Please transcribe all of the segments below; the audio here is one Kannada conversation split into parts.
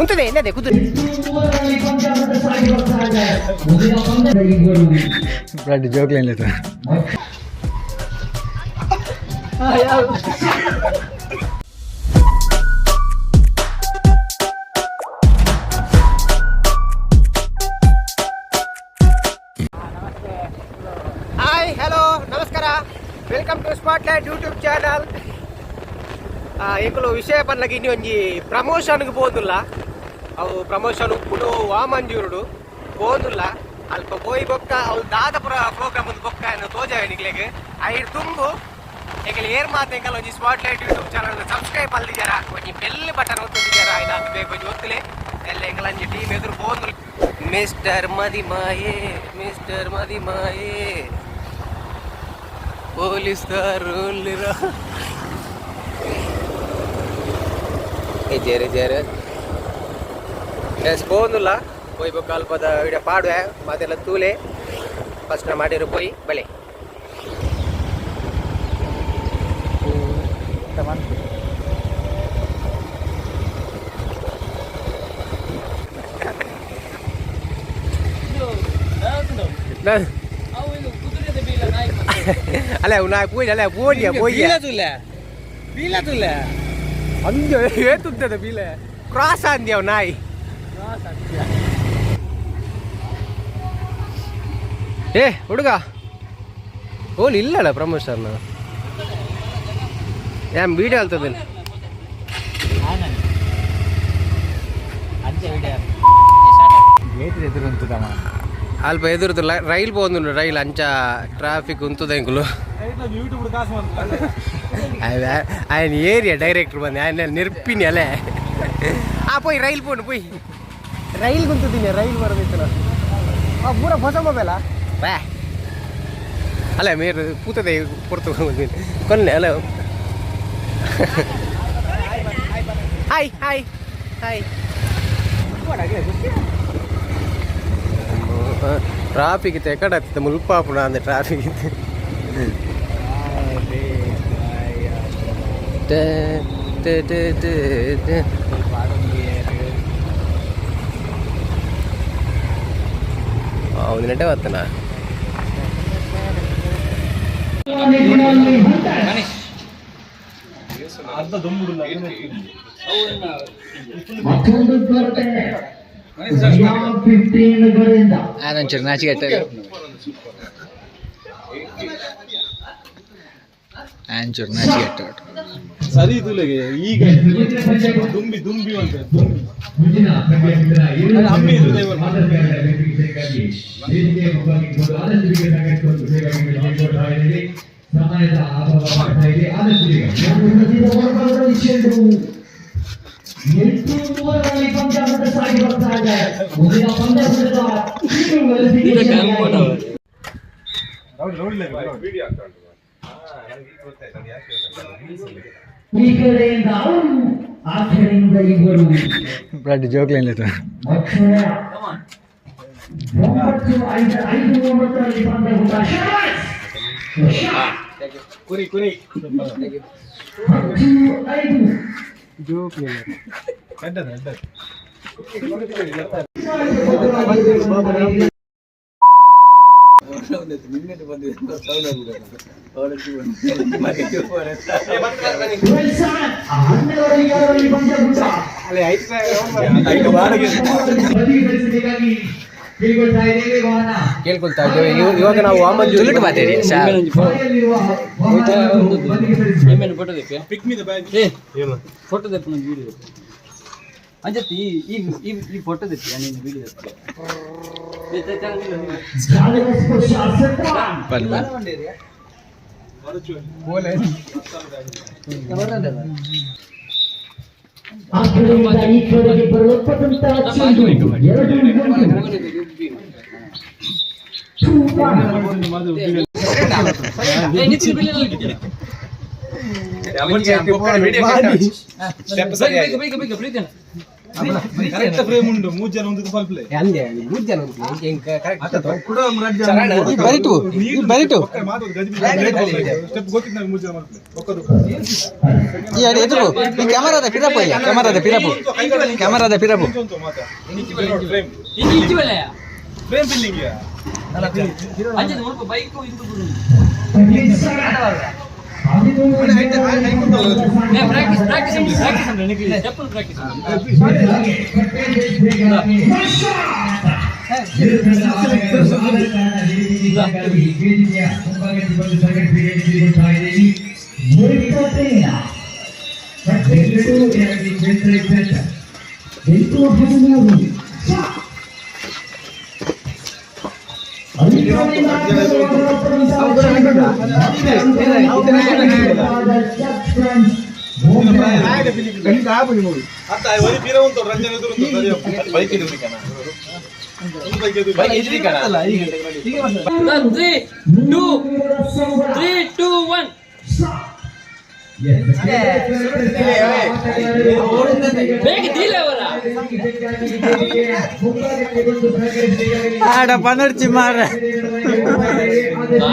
ఉంటది ఏంటది కుదురు బ్లడ్ జోక్లు ఏం లేదు. ಹಾಯ್ ಹಲೋ ನಮಸ್ಕಾರ welcome to Spotlight YouTube channel. ಎಂಕುಲು ವಿಷಯ ಪನ್ಲಗೆ ಇನ್ನು ಒಂಜಿ ಪ್ರಮೋಷನ್ಗೆ ಪೋದುಲ್ಲ. ಅವು ಪ್ರಮೋಷನ್ ಉಪ್ಪುಡು ವಾಮಂಜೂರುಡು ಪೋದುಲ್ಲ. ಅಲ್ಪ ಪೋಯಿ ಬೊಕ್ಕ ಅವು ದಾದ ಪ್ರೋಗ್ರಾಮ್ ಒಂದು ಬೊಕ್ಕ ತೋಜಾವೆ ನಿಕ್ಲೆಗೆ ಐದು ತುಂಬು ಏಕೆಲೆ ಏರ್ ಮಾತು ಎಂಕಲ್ ಒಂಜಿ ಸ್ಪಾಟ್ಲೈಟ್ ಯೂಟ್ಯೂಬ್ ಚಾನಲ್ ಸಬ್ಸ್ಕ್ರೈಬ್ ಮಲ್ದಿದ್ದಾರ ಒಂಜಿ ಬೆಲ್ ಬಟನ್ ಒತ್ತಿದ್ದಾರ ಐದು ಅದು ಬೇಕು ಒಂಜಿ ಒತ್ತಲೆ ಎಲ್ಲ ಎಂಕಲ್ ಅಂಜಿ ಟೀಮ್ ಎದುರು ಪೋದುಲ್ಲ. ಮಿಸ್ಟರ್ ಮದಿಮಾಯೇ ಪೊಲೀಸ್ದಾರು ಜೇರೆ ಜೇರೆ ಎಸ್ ಪೋನುಲ್ಲ ಪೋಯ್ ಬೊಕ್ಕ ಅಲ್ಪದ ವಿಡಿಯೋ ಪಾಡುವೆ ಮಾತೆಲ್ಲ ತೂಲೆ ಫಸ್ಟ್ ಮಾಡಿರೋ ಪೋಯ್ ಬಳೆ ಅಲ್ಲ ನಾಯಿ ಪೋಯ್ ಅಲ್ಲ ಪೋಡಿಯ ಪೋಯ್ಯ ಬೀಲ ತುಲ್ಲ ಅಂದ್ಯ ಏತುತ್ತದೆ ಬೀಲೆ ಕ್ರಾಸ್ ಅಂದ್ಯವ್ ನಾಯಿ ಏ ಹುಡುಗ ಓಲ್ ಇಲ್ಲಲ್ಲ ಪ್ರಮೋಷನ್ ಏನ್ ವಿಡಿಯೋ ಅಲ್ತದ ಅಲ್ಪ ಎದುರುದು ರೈಲ್ పోదు ರೈಲ್ ಅಂಚ ಟ್ರಾಫಿಕ್ ಉಂತದ ಇಂಕುಲು ఆయన ఏరియా డైరెక్టర్ ಬಂದು ఆయన నిర్పిని అలే పోయి రైలు పోండి పోయి రైలు గుంతుంది రైలు బరదైతున్నా పూర ಹೊಸ ಮೊಬೈಲಾ ಬಾ ಅಲ್ಲ మీరు పూతದೆ పొడుతు కొన్నే hello hi hi hi traffic ಇತ್ತು ಎಕಡೆ ಆಗ್ತದೆ ಮುಲ್ಪಾಪುಣ ಅಂದ್ರೆ ಟ್ರಾಫಿಕ್ ಇತ್ತು ಒಂದಿನಟೆ ಬರ್ತನ ಒಂಚೂರು ನಾಚಿಕೆ ಆಂಚೂರು ನಾಚಿಕೆ ಸರಿ ತುಲೆಗೆ ಈಗ ದುಂಬಿ ದುಂಬಿ ಅಂತ ಅಮ್ಮಿ ಬ್ಲಡ್ ಜೋಕ್ಲು ಏನ್ లేదు. ಕುರಿ ಕುರಿ ಜೋಕ್ಲು ನಿನ್ನೆ ಬಂದಿದೆ ಕೇಳ್ಕೊಳ್ತಾ ಇದ್ದೇವೆ. ಇವಾಗ ನಾವು ವಾಮಂಜೂರು ಮಾತಾಡಿ ಫೋಟೋ ವಿಡಿಯೋ ಅಂಜತ್ತಿ ಈ ಫೋಟೋ ತೆತ್ತಿ ನೀನು ವಿಡಿಯೋ ಕರೆಕ್ಟ್ ಫ್ರೇಮ್ ಉಂಟು 3 ಜನ ಒಂದು ಫಲ್ಪ್ಲೆ ಅಂದೆ 3 ಜನ ಉಂಟು ಹಿಂಗೆ ಕರೆಕ್ಟ್ ಕೂಡ ರಾಜ್ಯ ಈ ಬರಿಟು ಈ ಬರಿಟು ಮಾತು ಗಜಿ ಸ್ಟೆಪ್ ಗೊತ್ತಿತ್ತು ನನಗೆ 3 ಜನ ಫಲ್ಪ್ಲೆ ಒಕ್ಕದು ಈ ಅಡಿ ಎದುರು ಈ ಕ್ಯಾಮರಾದ ಪಿರಪು ಇಲ್ಲ ಕ್ಯಾಮರಾದ ಪಿರಪು ಕ್ಯಾಮರಾದ ಪಿರಪು ಅಂತ ಮಾತಾ ಫ್ರೇಮ್ ಇಂಚಿ ಬೆಲೆಯ ಫ್ರೇಮ್ ಬಿಲ್ಲಿಂಗ್ ಅಂಚೆ ನೋಡ್ಕೊ ಬೈಕ್ ಇಂದು ಬರು ಪ್ರಾಕ್ಟೀಸ್ ಅಂದ್ರೆ ಸ್ಟೆಪ್ ಪ್ರಾಕ್ಟೀಸ್ ಅಂತ ವರಿ ಬೀರ ಉಂಟು ರಂಜನೆ ಎದುರು ಉಂಟು ಬೈಕ್ ಎದುರು ಬೈಕ್ ಎದುರು ಬೈಕ್ ಎದುರು ಕಾಣಲ್ಲ ಈಗ 3 2 1 ಬೇಗ ದಿಲ್ಲ ಅವರ ಆಡ ಪನರ್ಚಿ ಮಾರ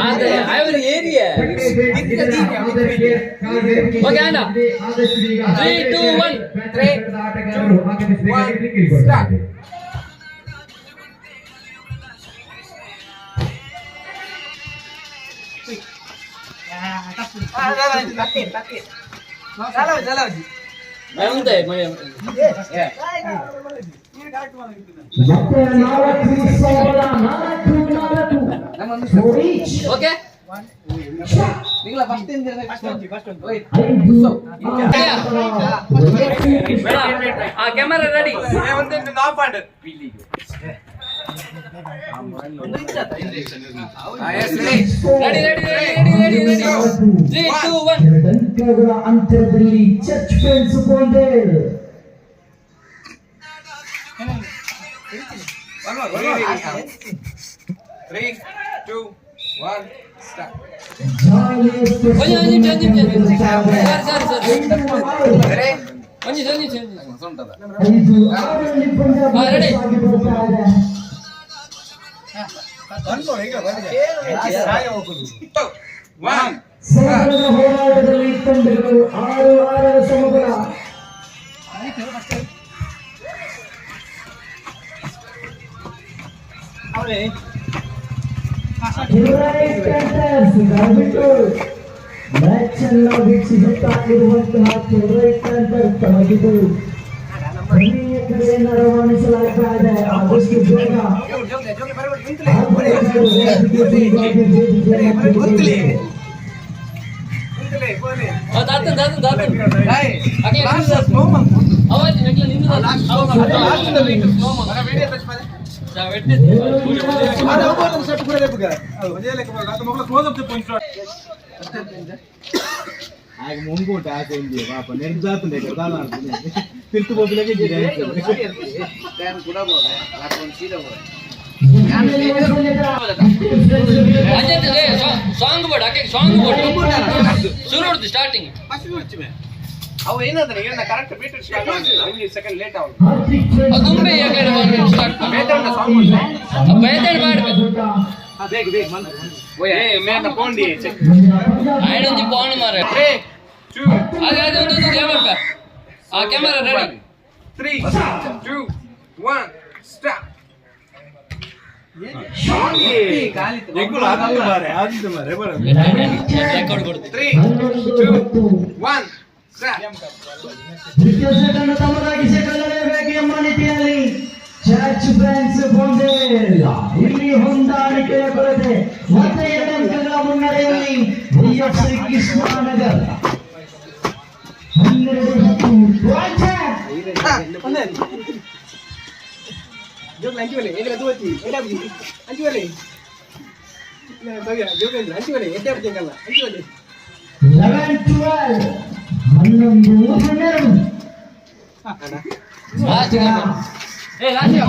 ಆದ್ರೆ ಅವರ ಏರಿಯಾ ಓಕೆ ಅಣ್ಣ 3 2 1 ಸ್ಟಾರ್ಟ್ ಮುಂದೆ ಓಕೆ ಕ್ಯಾಮರಾ ರೆಡಿ ರೆಡಿ 3 2 1 ಅಂತರದಲ್ಲಿ ಚರ್ಚ್ ಫ್ರೆಂಡ್ಸ್ ಕೊಂಡೇಳ್ 3 2 1 ಸ್ಟಾರ್ಟ್ ಹೋರಾಟದಲ್ಲಿ ತಂಡಗಳು 6-6 ಸಮಬಲ ಮ್ಯಾಚ್ ಅನ್ನ ವೀಕ್ಷಿಸುತ್ತಾ ಇರುವಂತಹ ಫೇವರೇಟ್ ಸೆಂಟರ್ ತಮಗಿದು ಕೊನೆಯ ಕರೆಯನ್ನು ರವಾನಿಸಲಾಗ್ತಾ ಇದೆ ಆದಷ್ಟು ಬೇಗ ముంగోట ఆసేంది పాప నిర్జాతులే కదా తిరుతు పోతులకే ಸಾಂಗ್ ಬೋರ್ಡ್ ಹಾಕಿ ಸಾಂಗ್ ಬೋರ್ಡ್ ಶುರು ಹೊಡ್ದು ಸ್ಟಾರ್ಟಿಂಗ್ ಅವು ಏನಂದ್ರೆ ಈಗ ಕರೆಕ್ಟ್ ಬೀಟ್ ಸ್ಟಾರ್ಟ್ ಆಗಿಲ್ಲ 1 ಸೆಕೆಂಡ್ ಲೇಟ್ ಆಗುತ್ತೆ ತುಂಬೆ ಯಾಕಡೆ ಸ್ಟಾರ್ಟ್ ಬೇತಣ್ಣ ಸಾಂಗ್ ಉಂಟು ಬೇತಣ್ಣ ಮಾಡಬೇಕು ಬೇಗ ಬೇಗ ಮಂದ ಓಯ್ ಏ ಮೇನ ಪೋಂಡಿ ಚೆಕ್ ಐಡೊಂದು ಫೋನ್ ಮಾರೆ 3 2 ಹಾಗೆ ಒಂದು ಕ್ಯಾಮರಾ ಆ ಕ್ಯಾಮರಾ ರೆಡಿ 3 2 1 ಸ್ಟಾರ್ಟ್ ಎಗ್ಗುಲ ಅದಲ್ಲ ಮಾರೆ ಆದಿತ್ತು ಮಾರೆ ಬರ ರೆಕಾರ್ಡ್ ಕೊಡ್ತೀನಿ 3 2 1 ದ್ವಿತೀಯ ಸೆಕೆಂಡ್ ತಮ್ಮದಾಗಿ ಸೆಕೆಂಡ್ ಎಂಬ ನೀತಿಯಲ್ಲಿ ಚರ್ಚ್ ಫ್ರೆಂಡ್ಸ್ ಕೊಂಡೇಳ್ ಇಲ್ಲಿ ಹೊಂದಾಣಿಕೆಯ ಕೊರತೆ ಮತ್ತೆ 2 ಅಂಕಗಳ ಮುನ್ನಡೆಯಲ್ಲಿ ಶ್ರೀ ಕೃಷ್ಣನಗರ್ 12 ಜೋಗ್ ಅಂಚಿವಲೆ ಏಕೆ ದುವತಿ ಏಡಾ ಬಿ ಅಂಚಿವಲೆ ಅಂಚಿವಲೆ ಎಡ್ಡೆ ಬರ್ತಿಂಗಲ್ಲ ಅಂಚಿವಲೆ 11-12 ಹನ್ನೊಂದು ಹನ್ನೆರಡು ಲಾಸ್ಟ್ ಏ ಲಾಸ್ಟ್ 12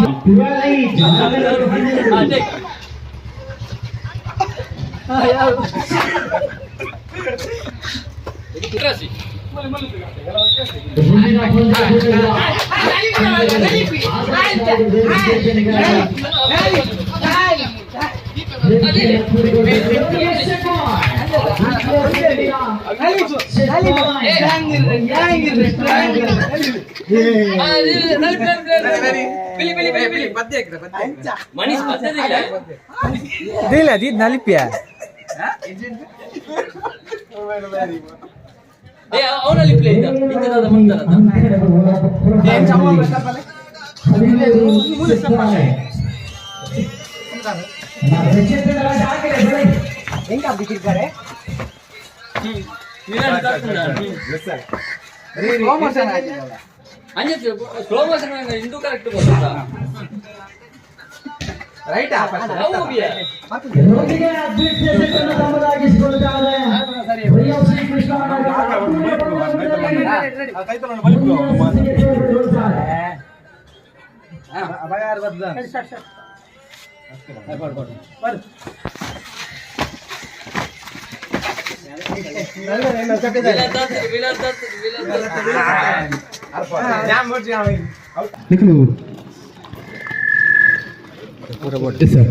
ಮನೀಶ್ ಬರ್ತದಿಲ್ಲ ಅದು ನಲಿಪ್ಯಾ ಅವನಲ್ಲಿ ಪ್ಲೇ ಇದ್ದ ಇಂಥದಾದ ಮುಂದರದ ಸ್ಲೋ ಮೋಷನ್ ಹಿಂದೂ ಕರೆಕ್ಟ್ ಬರ್ತದ ರೈಟ್ ರೋಗಿಗೆ ಅದ್ಭುತ ಸೇವೆಯನ್ನು ತಮ್ಮದಾಗಿಸಿಕೊಳ್ಳುತ್ತಾರೆ. ವೈಎಂ ಶ್ರೀಕೃಷ್ಣ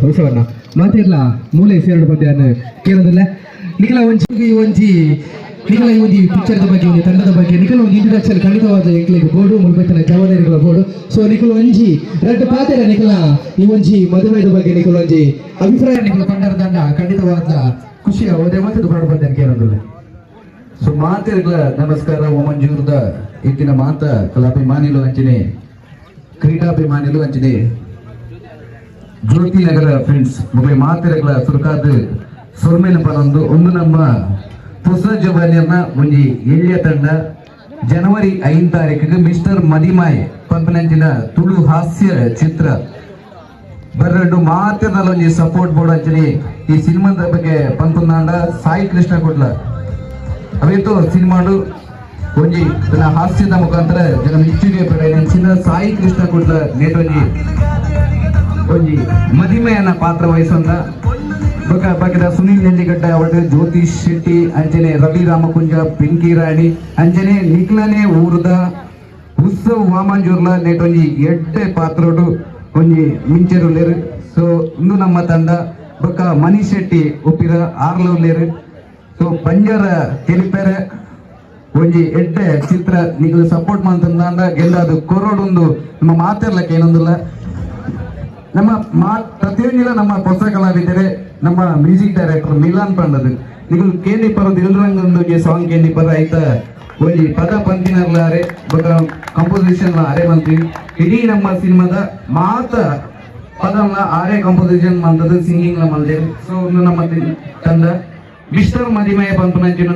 ಹೊಸವನ್ನ ಮಾತಿರ್ಲ ಮೂಲೆ ಸೇರಡು ಪದ್ಯವನ್ನು ಕೇಳೋದಿಲ್ಲ ನಿಖಲ ಒಂಜಿ ಪಿಕ್ಚರ್ದ ಬಗ್ಗೆ ಒಂದು ತಂಡದ ಬಗ್ಗೆ ನಿಖಲ ಒಂದು ಇಂಟ್ರಡಕ್ಷನ್ ಖಂಡಿತವಾದ ಎಂಕ್ಲಿಗೆ ಬೋರ್ಡು ಮುಲ್ಬೈತನ ಜವಾನೇರಿಗಳ ಬೋರ್ಡು ಸೊ ನಿಖಲ ಒಂಜಿ ಎರಡು ಪಾತ್ರ ನಿಖಲ ಈ ಒಂಜಿ ಮದುವೆದ ಬಗ್ಗೆ ನಿಖಲ ಒಂಜಿ ಅಭಿಪ್ರಾಯ ನಿಖಲ ಪಂಡರ ದಂಡ ಖಂಡಿತವಾದ ಖುಷಿಯ ಓದೆ ಮತ್ತು ದುಬಾಡು ಪದ್ಯ ಕೇಳೋದಿಲ್ಲ. ಸೊ ಮಾತಿರ್ಗಳ ನಮಸ್ಕಾರ ಓಮಂಜೂರ್ದ ಇತ್ತಿನ ಮಾತ ಕಲಾಭಿಮಾನಿಲು ಅಂಚನೆ ಕ್ರೀಡಾಭಿಮಾನಿಲು ಅಂಚನೆ ಜ್ಯೋತಿ ನಗರ ಫ್ರೆಂಡ್ಸ್ ಮುಗ್ಲೆ ಮಾತಿರಗಳ ಸುರುಕಾದ ಸೊರ್ಮೇನ ಪರೊಂದು ಒಂದು ನಮ್ಮ ಹೊಸ ಜವಾನಿಯರ್ನ ಒಂಜಿ ಎಳ್ಳಿಯ ತಂಡ ಜನವರಿ 5 ತಾರೀಕಿಗೆ ಮಿಸ್ಟರ್ ಮದಿಮಾಯ್ ಪಂಪನಂಚಿನ ತುಳು ಹಾಸ್ಯ ಚಿತ್ರ ಬರ್ರಡು ಮಾತಿರ್ನಲ್ಲಿ ಒಂಜಿ ಸಪೋರ್ಟ್ ಬೋರ್ಡ್ ಅಂಚನೆ ಈ ಸಿನಿಮಾದ ಬಗ್ಗೆ ಪಂಪುನಾಂಡ ಸಾಯಿ ಕೃಷ್ಣ ಕೊಡ್ಲ ಅವೇತೋ ಸಿನಿಮಾಡು ಒಂಜಿ ಹಾಸ್ಯದ ಮುಖಾಂತರ ಜನ ಮೆಚ್ಚುಗೆ ಪಡೆದ ಸಾಯಿ ಕೃಷ್ಣ ಕೊಡ್ಲ ನೇಟೊಂಜಿ ಒಂಜಿ ಮದಿಮೆಯನ್ನ ಪಾತ್ರ ವಹಿಸುವಂತ ಬಗೆದ ಸುನೀಲ್ ನೆಲ್ಲಿಗಡ್ಡ ಅವಳು ಜ್ಯೋತಿಷ್ ಶೆಟ್ಟಿ ಅಂಜನೆ ರವಿ ರಾಮಕುಂಜ ಪಿಂಕಿ ರಾಣಿ ಅಂಜನೆ ನಿಕ್ಲನೆ ಊರ್ದ ಉತ್ಸವ್ ವಾಮಂಜೂರ್ಲ ನೆಟೊಂಜಿ ಎಡ್ಡೆ ಪಾತ್ರೋಡು ಒಂಜಿ ಮಿಂಚೆರುಲೇರು. ಸೊ ಇಂದು ನಮ್ಮ ತಂಡ ಬೊಕ್ಕ ಮನೀಶ್ ಶೆಟ್ಟಿ ಒಪ್ಪಿರ ಆರ್ಲೂಲೇರು. ಸೊ ಬಂಜಾರ ಕೆಲಿಪೆರೆ ಒಂಜಿ ಎಡ್ಡೆ ಚಿತ್ರ ನೀವು ಸಪೋರ್ಟ್ ಮಾಡ್ತಂದ ಗೆಲ್ಲದು ಕೊರೋಡೊಂದು ನಮ್ಮ ಮಾತಿರ್ಲಕ್ಕೆ ಏನೊಂದಿಲ್ಲ ನಮ್ಮ ಪ್ರತಿಯೊಂದಿಲ್ಲ ನಮ್ಮ ಹೊಸ ಕಲಾವಿದರೆ ನಮ್ಮ ಮ್ಯೂಸಿಕ್ ಡೈರೆಕ್ಟರ್ ಮಿಲಾನ್ ಪಂಡದು ನೀವು ಕೇಂದ್ರಿ ಪರದು ಇಲ್ರಂಗೊಂದು ಸಾಂಗ್ ಕೇಂದ್ರಿ ಪರ ಆಯ್ತ ಒಂಜಿ ಪದ ಪಂತಿನರ್ಲಾರೆ ಕಂಪೋಸಿಷನ್ ಅರೆ ಮಂತ್ರಿ ಇಡೀ ನಮ್ಮ ಸಿನಿಮಾದ ಮಾತ ಪದನ ಆರೆ ಕಂಪೋಸಿಷನ್ ಮಂದದು ಸಿಂಗಿಂಗ್ ಮಂದೆ. ಸೊ ಒಂದು ನಮ್ಮ ತಂಡ ಮಿಸ್ಟರ್ ಮದಿಮಯ ಪಂಪನಂಚಿನ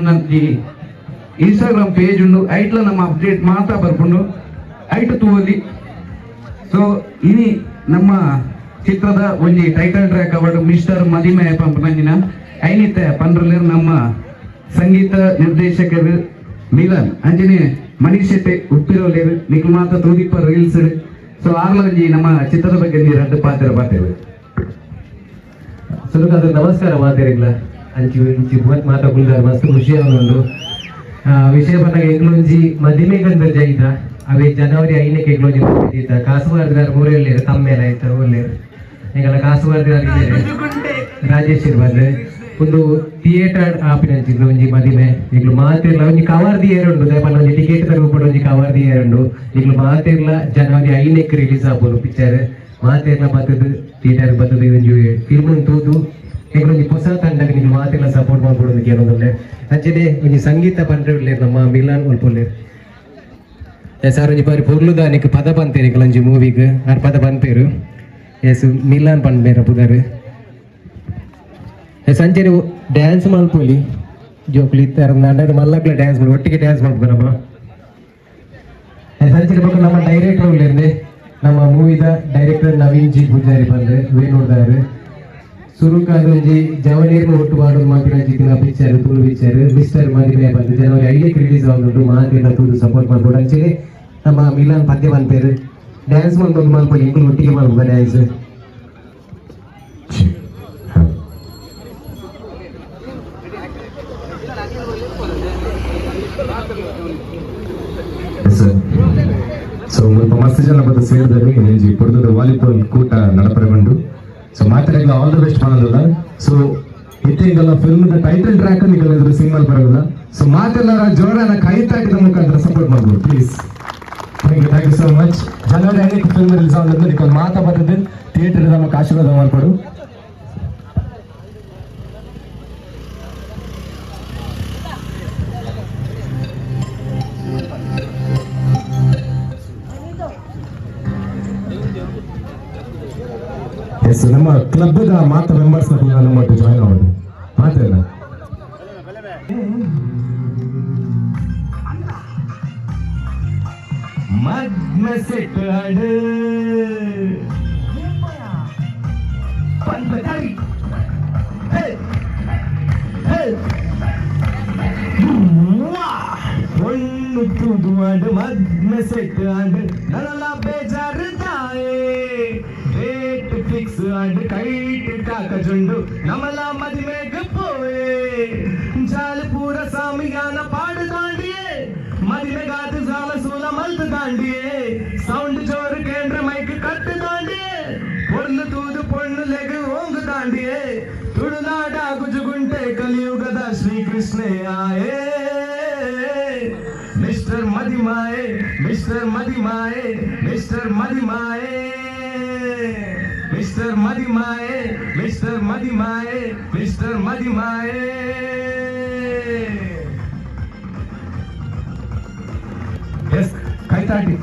ಇನ್ಸ್ಟಾಗ್ರಾಮ್ ಪೇಜ್ ಉಂಡು ಐಟ್ಲ ನಮ್ಮ ಅಪ್ಡೇಟ್ ಮಾತಾ ಬರ್ಕೊಂಡು ಐಟ್ ತೂವಲ್ಲಿ. ಸೊ ಇನಿ ನಮ್ಮ ಚಿತ್ರದ ಒಂಜಿ ಟೈಟಲ್ ಟ್ರ್ಯಾಕ್ ಅವಾರ್ಡ್ ಮಿಸ್ಟರ್ ಮದಿಮಯ ಪಂಪನಂಚಿನ ಐನಿತ್ತೆ ಪಂಡ್ರಲೇರು ನಮ್ಮ ಸಂಗೀತ ನಿರ್ದೇಶಕರು ಮಿಲನ್ ಅಂಜನೆ ಮನೀಶ್ ಶೆಟ್ಟಿ ಉಪ್ಪಿರೋಲೇರು ನಿಕ್ಲು ಮಾತ ತೂದಿಪ್ಪ ರೀಲ್ಸ್. ಸೊ ಆಗ್ಲೊಂಜಿ ನಮ್ಮ ಚಿತ್ರದ ಬಗ್ಗೆ ನೀವು ರಡ್ಡು ಪಾತ್ರ ಬರ್ತೇವೆ. ಸುರುಕಾದ ನಮಸ್ಕಾರ ಮಾತಾಡಿಲ್ಲ ಅಂಚಿ ಮಾತಾಡ್ಕೊಂಡ ಮಸ್ತ್ ಖುಷಿ ಅವನುಂಡು ವಿಷಯ ಬಂದಾಗ ಎಂಗ್ಲೊಂಜಿ ಮದಿಮೆಗಂದ ಜೈತ ಅವೇ ಜನವರಿ 5ಕ್ಕೆ ಎಂಗ್ಲೊಂಜಿ ಮುಗಿದೀತ ಕಾಸುವಾರ್ದಾರ ಮೂರೇರು ತಮ್ಮೇಲ ಆಯ್ತು ಒಳ್ಳೆಯರು ಈಗೆಲ್ಲ ಕಾಸುವಾರ್ದಾರ ರಾಜೇಶ್ ಬಂದ್ರೆ ಒಂದು ಥಿಯೇಟರ್ ಆಪಿನಂಚಿದ್ರು ಒಂಜಿ ಮದಿಮೆ ಈಗಲೂ ಮಾತಿರ್ಲ ಒಂಜಿ ಕವರ್ದಿ ಏರುಂಡು ದಯಮಾನ ಒಂಜಿ ಟಿಕೆಟ್ ತರಗು ಒಂಜಿ ಕವರ್ದಿ ಏರುಂಡು ಈಗಲೂ ಮಾತಿರ್ಲ ಜನವರಿ 5ಕ್ಕೆ ರಿಲೀಸ್ ಆಗ್ಬೋದು ಪಿಕ್ಚರ್ ಮಾತಿರ್ಲ ಬತ್ತದು ಥಿಯೇಟರ್ ಬತ್ತದು ಒಂಜಿ ಫಿಲ್ಮ್ ತೂದು ಈಗೊಂದು ಹೊಸ ತಂಡಕ್ಕೆ ನೀವು ಮಾತೆಲ್ಲ ಸಪೋರ್ಟ್ ಮಾಡ್ಕೊಡೋದು ಕೇಳೋದಲ್ಲೇ ಅಂಚನೆ ಒಂಜಿ ಸಂಗೀತ ಪಂಡ್ರೆ ನಮ್ಮ ಮಿಲಾನ್ ಒಲ್ಪೊಲ್ಲೆ ಸರ್ ಒಂಜಿ ಬಾರಿ ಪೊರ್ಲುದಾನಿಕ್ ಪದ ಪಂತೇರಿ ಒಂಜಿ ಮೂವಿಗೆ ಆರ್ ಪದ ಪಂಪೇರು ಎಸ್ ಮಿಲಾನ್ ಪಂಡ್ಬೇರ ಪುದರ್ ಸಂಚೆನೆ ಡ್ಯಾನ್ಸ್ ಮಲ್ಪೊಲಿ ಜೋಕ್ಲಿ ಇತ್ತಾರ ನಂಡರು ಮಲ್ಲಕ್ಲ ಡ್ಯಾನ್ಸ್ ಮಾಡಿ ಒಟ್ಟಿಗೆ ಡ್ಯಾನ್ಸ್ ಮಾಡ್ಬೋದಮ್ಮ ಸಂಚೆನೆ ಬಗ್ಗೆ ನಮ್ಮ ಡೈರೆಕ್ಟರ್ ಉಳ್ಳೇರ್ದೆ ನಮ್ಮ ಮೂವಿದ ಡೈರೆಕ್ಟರ್ ನವೀನ್ ಜಿ ಪೂಜಾರಿ ಬಂದ್ರೆ ವೇಣುದಾರು ಸುರುಕಾದ ಒಂಜಿ ಜವನೀರ್ನ ಒಟ್ಟು ಮಾಡೋದು ಮಾತಿನ ಜಿತ್ತಿನ ಪಿಕ್ಚರ್ ತುಳು ಪಿಕ್ಚರ್ ಮಿಸ್ಟರ್ ಮದಿಮೆ ಬಂದು ಜನವರಿ 5ಕ್ಕೆ ರಿಲೀಸ್ ಆಗುದು ಮಾತಿನ ತುಳು ಸಪೋರ್ಟ್ ಮಾಡ್ಬೋದು ಅಂಚೆ ನಮ್ಮ ಮಿಲಾನ್ ಪದ್ಯ ಬಂತೇರು ಡ್ಯಾನ್ಸ್ ಮಾಡ್ಬೋದು ಮಾಡ್ಬೋದು ಎಂಕ್ಲು ಒಟ್ಟಿಗೆ ಮಾಡ್ಬೋದು ಡ್ಯಾನ್ಸ್. ಸೊ ಮಸ್ತ್ ಜನ ಬಂದು ಸೇರಿದರೆ ನೆಂಜಿ ಪುರದ ವಾಲಿಬಾಲ್ ಕೂಟ ನಡಪರೆಗೊಂಡು ಸೊ ಮಾತಾಡಲ್ಲ ಆಲ್ ದ ಬೆಸ್ಟ್ ಮಾಡೋದಿಲ್ಲ ಸೊ ಇತ್ತೀಗೆಲ್ಲ ಫಿಲ್ಮ್ ಟೈಟಲ್ ಟ್ರ್ಯಾಕ್ ನಿಗಲಿದ್ರು ಸಿನಿಮಾ ಬರೋದಿಲ್ಲ ಸೊ ಮಾತೆಲ್ಲರ ಜೋರನ ಕೈ ತಾಟಿದ ಮುಖಾಂತರ ಸಪೋರ್ಟ್ ಮಾಡ್ಬೋದು please. Thank you so much. ಜನವರಿ 5 ಫಿಲ್ಮ್ ರಿಲೀಸ್ ಆಗೋದು ನೀವು ಮಾತಾ ಬರ್ತದೆ ಥಿಯೇಟರ್ ನಮಗೆ ಆಶೀರ್ವಾದ ಮಾಡ್ಕೊಡು. ಎಸ್ ನಮ್ಮ ಕ್ಲಬ್ ಮಾತ ಮೆಂಬರ್ಸ್ ನಮ್ಮ ಜಾಯ್ನ್ ಆಗೋದು ಮಾತೆಲ್ಲ ಮಗ್ನಸೆಟ್ ಆಡು ಪಂಪದಾರಿ பொண்ணு தூதுவாண்டு மக்னசெட் ஆண்டு நல்லா பேஜாரு தாயே டேட் ஃபிக்ஸ் ஆண்டு கைட்டு காக்க ஜுண்டு நம்மளா மதிமேக்கு போயே ஜால் பூரா சாமியான பாடு தாண்டியே மதிமே காத்து ஜால சூல மல்து தாண்டியே சவுண்ட் ஜோரு கேந்திர மைக்கு கட்டு தாண்டியே பொண்ணு தூது பொண்ணு லெகு ஓங்கு தாண்டியே ತುಳುನಾಡ ಗುಜುಗುಂಟೆ ಕಲಿಯುಗದ ಶ್ರೀಕೃಷ್ಣೇ ಆಯೇ mister Madimaye mister Madimaye mister Madimaye mister Madimaye mister Madimaye mister Madimaye yes ಕೈತಾಟಿ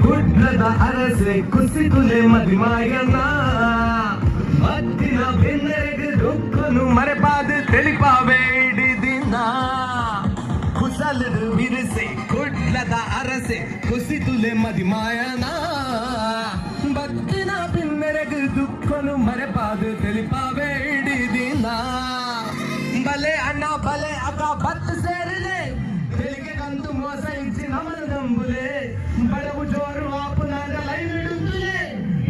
ಕುಡ್ಲದ ಅರಸೆ ಕುಸಿತುಲೆ ಮದಿಮಾಯನ ಮದ್ದಿನ ಬೆನ್ನೆರೆಗೆ ದುಃಖನು ಮರೆಪಾದು ತಿಳಿಪಾವೇಡಿದಿನ ಕುಸಲದು ಬಿರುಸೆ ಕುಡ್ಲದ ಅರಸೆ ಕುಸಿತುಲೆ ಮದಿಮಾಯನ ಮದ್ದಿನ ಬೆನ್ನೆರೆಗೆ ದುಃಖನು ಮರೆಪಾದು ತಿಳಿಪಾವೇಡಿದಿನ ಬಲೆ ಅಣ್ಣ ಬಲೆ ಅಕ್ಕ ಬತ್ತು ಸೇರಿದೆ ತೆಲಿಗೆ ಕಂದು ಮೋಸ ಇಚ್ಚಿ ನಮ್ಮನ್ನು ನಂಬುಲೆ ಬಡವು ಜೋರು ಆಪುನಾಗ ಲೈವ್ ಇಡುತ್ತಲೇ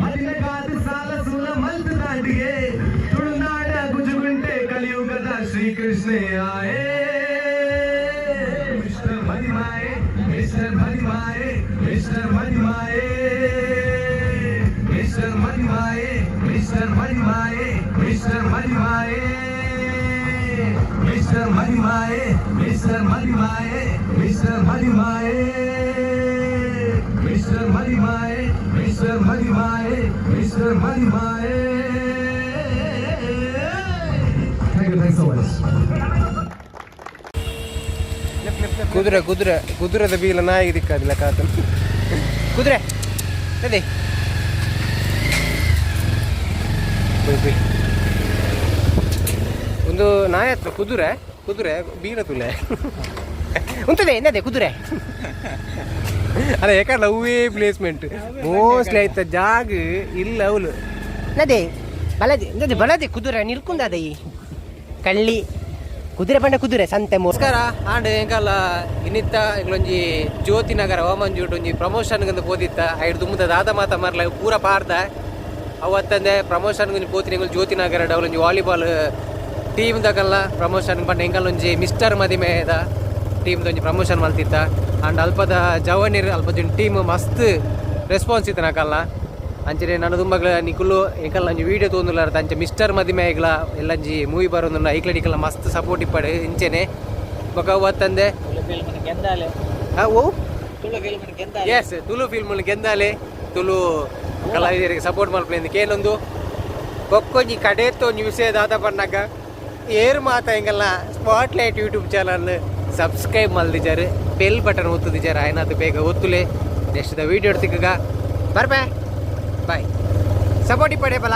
ಮದಿನ ಕಾದು ಸಾಲ ಸೂಲ ಮಲ್ತು ದಾಂಡಿಗೆ ತುಳುನಾಡ ಗುಜುಗುಂಟೆ ಕಲಿಯುಗದ ಶ್ರೀಕೃಷ್ಣೇ ಆಯೇ mister Madimaye mister Madimaye mister Madimaye mister Madimaye mister Madimaye mister Madimaye mister Madimaye mister Madimaye mister Madimaye mister Madimaye mister Madimaye mister Madimaye. Thank so much. ಕುದುರೆ ಕುದುರೆ ಕುದುರೆದ ಬೀಲ ನಾಯಿಗೆ ದಿಕ್ಕಾದಿಲ್ಲ ಕಾತ ಕುದುರೆ ಅದೇ ಒಂದು ನಾಯಿ ಹತ್ರ ಕುದುರೆ ಕುದುರೆ ಬೀರ ತುಲೆ ಉಂಟದೆ ಎಂದದೆ ಕುದುರೆ ಅಲ್ಲ ಯಾಕಂದ್ರೆ ಅವೇ ಪ್ಲೇಸ್ಮೆಂಟ್ ಮೋಸ್ಟ್ಲಿ ಆಯ್ತ ಜಾಗ ಇಲ್ಲ ಅವಳು ನದೆ ಬಲದೆ ನದೆ ಬಲದೆ ಕುದುರೆ ನಿಲ್ಕುಂದದ ಈ ಕಳ್ಳಿ ಕುದುರೆ ಬಂಡ ಕುದುರೆ ಸಂತೆ ನಮಸ್ಕಾರ ಆಂಡ್ ಎಂಕಲ್ಲ ಇನ್ನಿತ್ತ ಎಂಗಳೊಂಜಿ ಜ್ಯೋತಿ ನಗರ ಓಮಂಜೂಟ್ ಒಂಜಿ ಪ್ರಮೋಷನ್ಗಂದು ಪೋದಿತ್ತ ಐದು ದುಮ್ಮದ ದಾದ ಮಾತ ಮರ್ಲ ಪೂರ ಪಾರ್ದ ಅವತ್ತಂದೆ ಪ್ರಮೋಷನ್ಗೊಂಜಿ ಪೋತಿನ ಎಂಗಳು ಜ್ಯೋತಿ ನಗರ ಡವಲೊಂಜಿ ವಾಲಿಬಾಲ್ ಟೀಮ್ ದಕಲ್ಲ ಪ್ರಮೋಷನ್ ಪಂಡ ಎಂಕಲ್ಲೊಂಜಿ ಮಿಸ್ಟರ್ ಮದಿಮೆದ ಟೀಮ್ ಒಂಜಿ ಪ್ರಮೋಷನ್ ಮಲ್ತಿತ್ತ ಆಂಡ್ ಅಲ್ಪದ ಜವನಿರ್ ಅಲ್ಪ ಟೀಮ್ ಮಸ್ತ್ ರೆಸ್ಪಾನ್ಸ್ ಇತ್ತು ನಾಕಲ್ಲ ಅಂಚನೆ ನಾನು ತುಂಬಗಳ ನಿಕುಲು ಎಂಕಲ್ಲ ಒಂಜಿ ವೀಡಿಯೋ ತೊಂದುಲ್ಲಾರ ಅಂಚೆ ಮಿಸ್ಟರ್ ಮದಿಮೆಗ್ಲ ಎಲ್ಲಂಜಿ ಮೂವಿ ಬರೋದು ಐಕ್ಲಡಿಕಲ್ಲ ಮಸ್ತ್ ಸಪೋರ್ಟ್ ಇಪ್ಪಡೆ ಇಂಚೆನೆ ಬೊಕ ಅವತ್ತಂದೆ ಓ ಎಸ್ ತುಳು ಫಿಲ್ಮ್ ಗೆಂದಾಲೆ ತುಳು ಕಲಾವಿದರಿಗೆ ಸಪೋರ್ಟ್ ಮಲ್ಪೇಂದು ಕೇಳೊಂದು ಬೊಕ್ಕೊಂಜಿ ಕಡೆತ್ತು ಒಂಜಿ ವಿಷಯ ದಾದ ಪನ್ನಾಗ ಏರು ಮಾತ ಎಂಗಲ್ಲ ಸ್ಪಾಟ್ಲೈಟ್ ಯೂಟ್ಯೂಬ್ ಚಾನಲ್ ಸಬ್ಸ್ಕ್ರೈಬ್ ಮಲ್ದಿದ್ದಾರೆ ಬೆಲ್ ಬಟನ್ ಒತ್ತುದಿದ್ದಾರೆ ಆಯ್ನದು ಬೇಗ ಒತ್ತುಲೆ ನೆಕ್ಸ್ಟ್ ವೀಡಿಯೋ ತಿಕ್ಕಗ ಬರ್ಬೇ ಬಾಯ್ ಸಪೋರ್ಟ್ ಇಪ್ಪಡೆ ಬಲ